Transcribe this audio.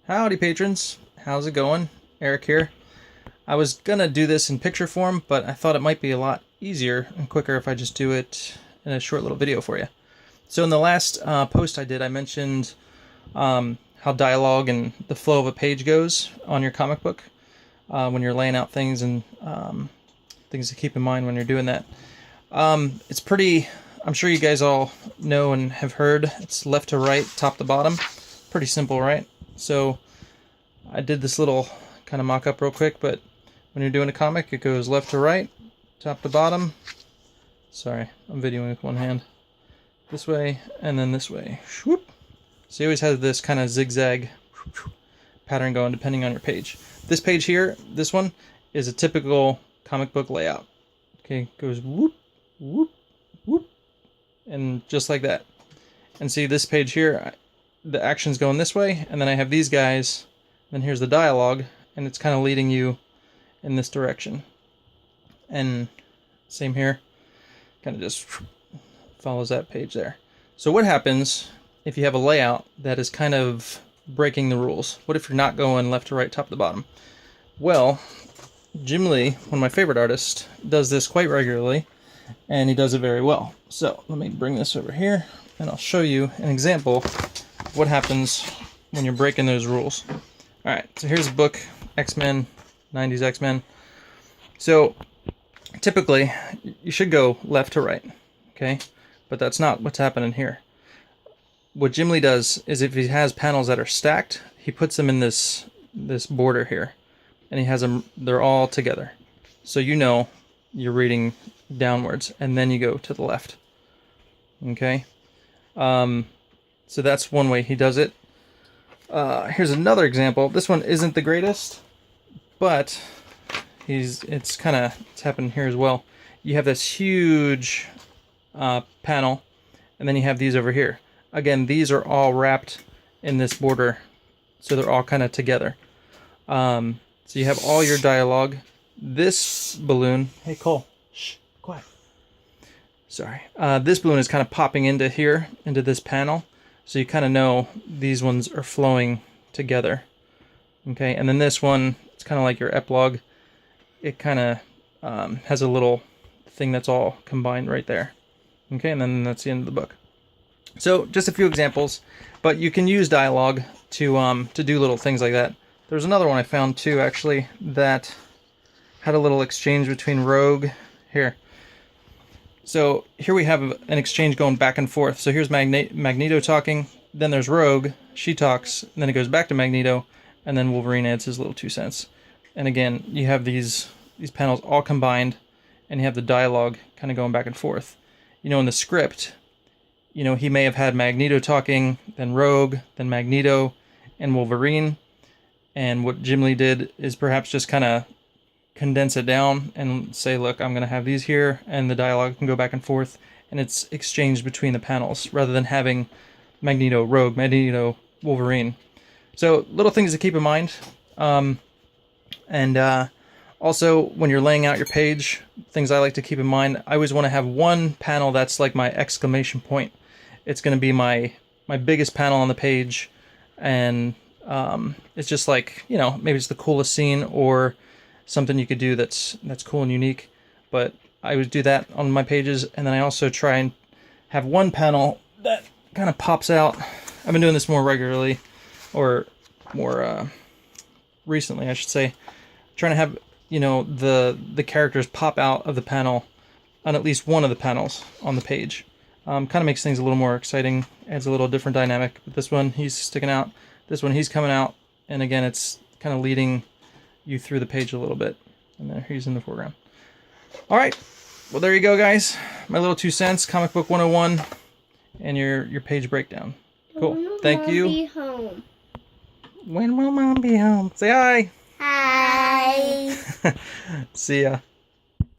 Howdy patrons, how's it going? Eric here. I was gonna do this in picture form, but I thought it might be a lot easier and quicker if I just do it in a short little video for you. So in the last post I did, I mentioned how dialogue and the flow of a page goes on your comic book when you're laying out things and things to keep in mind when you're doing that. It's pretty, I'm sure you guys all know and have heard, it's left to right, top to bottom. Pretty simple, right? So I did this little kind of mock-up real quick, but when you're doing a comic, it goes left to right, top to bottom. Sorry, I'm videoing with one hand. This way, and then this way. Whoop. So you always have this kind of zigzag pattern going depending on your page. This page here, this one, is a typical comic book layout. Okay, goes whoop, whoop, whoop, and just like that. And see this page here, the action's going this way, and then I have these guys, then here's the dialogue, and it's kind of leading you in this direction. And same here, kind of just follows that page there. So what happens if you have a layout that is kind of breaking the rules? What if you're not going left to right, top to bottom? Well, Jim Lee, one of my favorite artists, does this quite regularly, and he does it very well. So let me bring this over here, and I'll show you an example of what happens when you're breaking those rules. Alright, so here's a book, X-Men, 90s X-Men. So typically, you should go left to right, okay? But that's not what's happening here. What Jim Lee does is if he has panels that are stacked, he puts them in this border here. And he has them, they're all together. So you know you're reading downwards, and then you go to the left. Okay? So that's one way he does it. Here's another example. This one isn't the greatest, but it's happening here as well. You have this huge panel, and then you have these over here. Again, these are all wrapped in this border, so they're all kind of together. So you have all your dialogue. This balloon, hey Cole, shh, quiet. Sorry. This balloon is kind of popping into here, into this panel. So you kind of know these ones are flowing together. Okay, and then this one, it's kind of like your epilogue. It kind of has a little thing that's all combined right there. Okay, and then that's the end of the book. So just a few examples, but you can use dialogue to do little things like that. There's another one I found too, actually, that had a little exchange between Rogue here. So here we have an exchange going back and forth. So here's Magneto talking, then there's Rogue, she talks, and then it goes back to Magneto, and then Wolverine adds his little 2 cents. And again, you have these panels all combined, and you have the dialogue kind of going back and forth. You know, in the script, you know, he may have had Magneto talking, then Rogue, then Magneto, and Wolverine. And what Jim Lee did is perhaps just kind of condense it down and say, look, I'm going to have these here, and the dialogue can go back and forth, and it's exchanged between the panels, rather than having Magneto, Rogue, Magneto, Wolverine. So, little things to keep in mind. Also, when you're laying out your page, things I like to keep in mind, I always want to have one panel that's like my exclamation point. It's going to be my biggest panel on the page, and it's just like, you know, maybe it's the coolest scene, or something you could do that's cool and unique. But I would do that on my pages, and then I also try and have one panel that kind of pops out. I've been doing this more regularly, or more recently, I should say. Trying to have, you know, the characters pop out of the panel on at least one of the panels on the page. Kind of makes things a little more exciting, adds a little different dynamic. But this one, he's sticking out. This one, he's coming out. And again, it's kind of leading you through the page a little bit. And there he's in the foreground. Alright, well there you go guys. My little 2 cents, Comic Book 101, and your page breakdown. Cool. Thank you. Be home. When will Mom be home? Say hi! Hi! See ya.